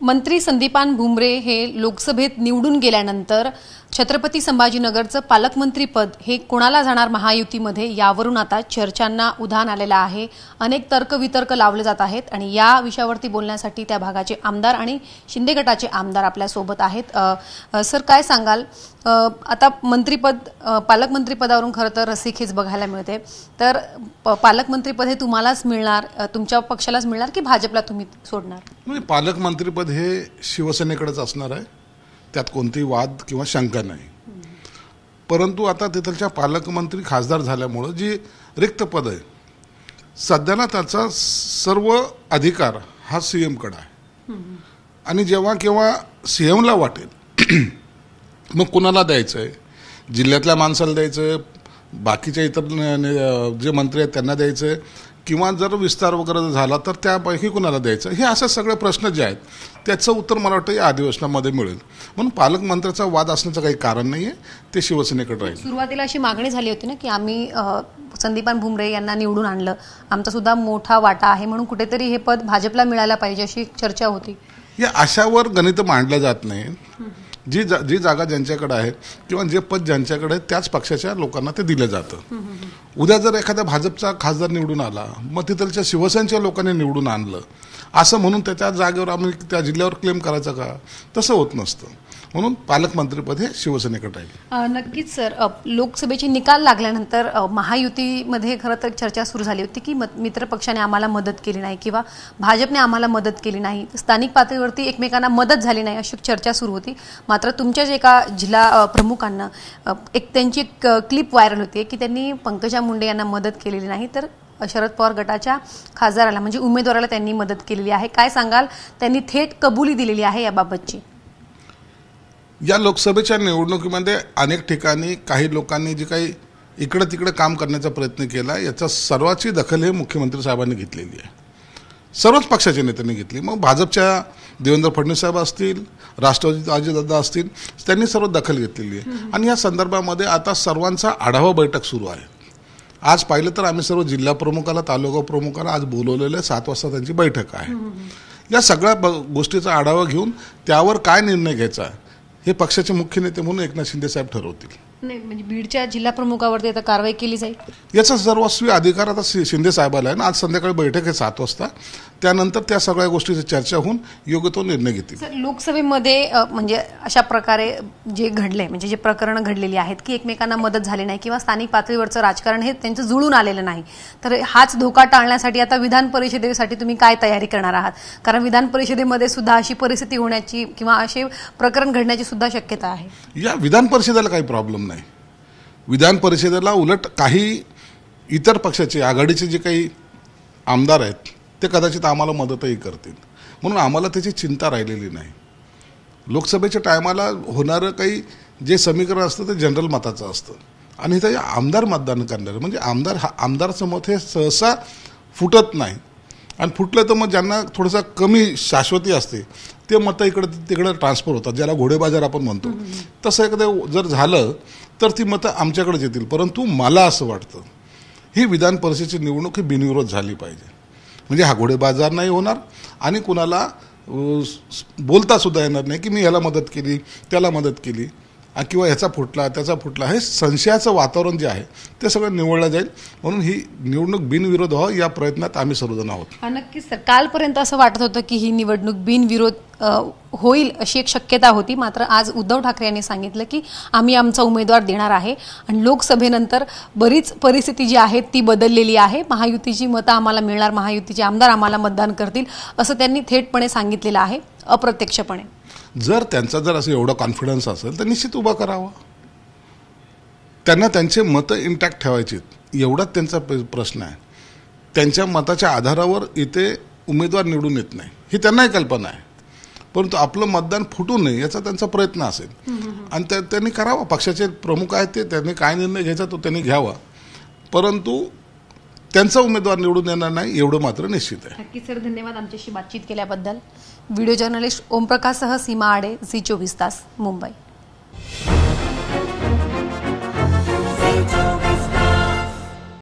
मंत्री संदीपान भुमरे हे लोकसभेत निवडून गेल्यानंतर छत्रपती संभाजीनगरचं पालकमंत्रीपद हे कोणाला जाणार महायुतीमध्ये यावरून आता चर्चांना उधाण आलेलं आहे। अनेक तर्कवितर्क लावले जात आहेत आणि या विषयावरती बोलण्यासाठी त्या भागाचे आमदार आणि शिंदे गटाचे आमदार आपल्या सोबत आहेत। सर, काय सांगाल? आता मंत्रीपद पालकमंत्रीपदावरून खरं तर रस्सीखेच बघायला मिळते, तर पालकमंत्रीपद हे तुम्हालाच मिळणार, तुमच्या पक्षालाच मिळणार की भाजपला तुम्ही सोडणार? म्हणजे पालकमंत्रीपद हे शिवसेनेकडेच असणार आहे, त्यात कोणतेही वाद किंवा शंका नाही। परंतु आता तिथलच्या पालकमंत्री खासदार झाल्यामुळे जी रिक्त पद आहे सध्याला त्याचा सर्व अधिकार हा सीएम कडे आहे आणि जेव्हा केव्हा सीएमला वाटेल मग कुणाला द्यायचं आहे, जिल्ह्यातल्या माणसाला द्यायचं आहे, बाकीच्या इतर जे मंत्री आहेत त्यांना द्यायचं आहे, किंवा जर विस्तार वगैरे झाला तर त्यापैकी कुणाला द्यायचं, हे असे सगळे प्रश्न जे आहेत त्याचं उत्तर मला वाटतं या अधिवेशनामध्ये मिळेल। म्हणून पालकमंत्र्याचा वाद असण्याचं काही कारण नाही आहे, ते शिवसेनेकडे राहील। सुरुवातीला अशी मागणी झाली होती ना की आम्ही संदीपान भुमरे यांना निवडून आणलं, आमचा सुद्धा मोठा वाटा आहे, म्हणून कुठेतरी हे पद भाजपला मिळायला पाहिजे अशी चर्चा होती। या अशावर गणित मांडलं जात नाही। जी जागा ज्यांच्याकडे आहे किंवा जे पद ज्यांच्याकडे आहे त्याच पक्षाच्या लोकांना ते दिलं जातं। उद्या जर एखाद्या भाजपचा खासदार निवडून आला, मग तिथलच्या शिवसेनेच्या लोकांनी निवडून आणलं असं म्हणून त्याच्या जागेवर आम्ही त्या जिल्ह्यावर क्लेम करायचं का? तसं होत नसतं। म्हणून पालकमंत्रीपद हे शिवसेनेकडे आहे। नक्कीच सर, लोकसभेचे निकाल लागल्यानंतर महायुतीमध्ये खरं तर चर्चा सुरू झाली होती की मित्र पक्षाने आम्हाला मदत केली नाही किंवा भाजपने आम्हाला मदत केली नाही, स्थानिक पातळीवरती एकमेकांना मदत झाली नाही अशी चर्चा सुरू होती। मात्र तुमच्याच एका जिल्हा प्रमुखांना त्यांची एक क्लिप व्हायरल होती की त्यांनी पंकजा मुंडे यांना मदत केलेली नाही, तर शरद पवार गटाच्या खासदाराला म्हणजे उमेदवाराला त्यांनी मदत केलेली आहे। काय सांगाल? त्यांनी थेट कबुली दिलेली आहे याबाबतची। या लोकसभेच्या निवडणुकीमध्ये अनेक ठिकाणी काही लोकांनी जे काही इकडे तिकडे काम करण्याचा प्रयत्न केला, याचा सर्वाची दखल हे मुख्यमंत्री साहेबांनी घेतलेली आहे, सर्वच पक्षाच्या नेत्यांनी घेतली। मग भाजपच्या देवेंद्र फडणवीस साहेब असतील, राष्ट्रवादी अजितदादा असतील, त्यांनी सर्व दखल घेतलेली आहे आणि या संदर्भामध्ये आता सर्वांचा आढावा बैठक सुरू आहे। आज पाहिलं तर आम्ही सर्व जिल्हा प्रमुखाला, तालुका प्रमुखाला आज बोलवलेलं आहे, 7 वाजता त्यांची बैठक आहे। या सगळ्या गोष्टीचा आढावा घेऊन त्यावर काय निर्णय घ्यायचा हे पक्षाचे मुख्य नेते म्हणून एकनाथ शिंदे साहेब ठरवतील। नाही म्हणजे बीडच्या जिल्हा प्रमुखावरती आता कारवाई केली जाईल, याचा सर्वस्वी अधिकार आता शिंदे साहेबाला आहे ना। आज संध्याकाळी बैठक आहे 7 वाजता, त्यानंतर त्या सगळ्या गोष्टीची चर्चा होऊन योग्य तो निर्णय घेतील। लोकसभेमध्ये म्हणजे अशा प्रकारे जे घडले, म्हणजे जे प्रकरण घडलेली आहेत की एकमेकांना मदत झाली नाही किंवा स्थानिक पातळीवरचं राजकारण हे त्यांचं जुळून आलेलं नाही, तर हाच धोका टाळण्यासाठी आता विधान परिषदेसाठी तुम्ही काय तयारी करणार आहात? कारण विधान परिषदेमध्ये सुद्धा अशी परिस्थिती होण्याची किंवा असे प्रकरण घडण्याची सुद्धा शक्यता आहे। या विधान परिषदेला काही प्रॉब्लेम नाही। विधान परिषदेला उलट काही इतर पक्षाचे आघाडीचे जे काही आमदार आहेत ते कदाचित आम्हाला मदतही करतील, म्हणून आम्हाला त्याची चिंता राहिलेली नाही। लोकसभेच्या टायमाला होणारं काही जे समीकरण असतं ते जनरल मताचं असतं आणि इथं आमदार मतदान करणार म्हणजे आमदारचं मत हे सहसा फुटत नाही आणि फुटलं तर मग ज्यांना थोडंसं कमी शाश्वती असते ते मतं इकडे तिकडे ट्रान्सफर होतात, ज्याला घोडेबाजार आपण म्हणतो। तसं एखादं जर झालं तर ती मतं आमच्याकडेच येतील। परंतु मला असं वाटतं ही विधान परिषदेची निवडणूक ही बिनविरोध झाली पाहिजे, म्हणजे हा घोडेबाजार नाही होणार आणि कुणाला बोलता सुद्धा येणार नाही की मी ह्याला मदत केली त्याला मदत केली किंवा ह्याचा फुटला त्याचा फुटला। हे संशयाचं वातावरण जे आहे ते सगळं निवडलं जाईल, म्हणून ही निवडणूक बिनविरोध व्हावं या प्रयत्नात आम्ही सर्वजण आहोत। नक्कीच सर, कालपर्यंत असं वाटत होतं की ही निवडणूक बिनविरोध होईल अशी एक शक्यता होती, मात्र आज उद्धव ठाकरे यांनी सांगितलं की आम्ही आमचा उमेदवार देणार आहे आणि लोकसभेनंतर बरीच परिस्थिती जी आहे ती बदललेली आहे, महायुतीची मतं आम्हाला मिळणार, महायुतीचे आमदार आम्हाला मतदान करतील असं त्यांनी थेटपणे सांगितलेलं आहे, अप्रत्यक्षपणे। जर त्यांचा जर असं एवढा कॉन्फिडन्स असेल तर निश्चित उभा करावा, त्यांना त्यांचे मतं इंटॅक्ट ठेवायचे एवढाच त्यांचा प्रश्न आहे। त्यांच्या मताच्या आधारावर इथे उमेदवार निवडून येत नाही ही त्यांनाही कल्पना आहे, परंतु आपलं मतदान फुटू नये याचा त्यांचा प्रयत्न असेल आणि त्यांनी करावा। पक्षाचे प्रमुख आहेत ते, त्यांनी काय निर्णय घ्यायचा तो त्यांनी घ्यावा, परंतु त्यांचा उमेदवार निवडून येणार नाही एवढं मात्र निश्चित आहे। नक्की सर, धन्यवाद आमच्याशी बातचीत केल्याबद्दल। व्हिडिओ जर्नलिस्ट ओमप्रकाशसह सीमा आडे, झी 24 तास, मुंबई।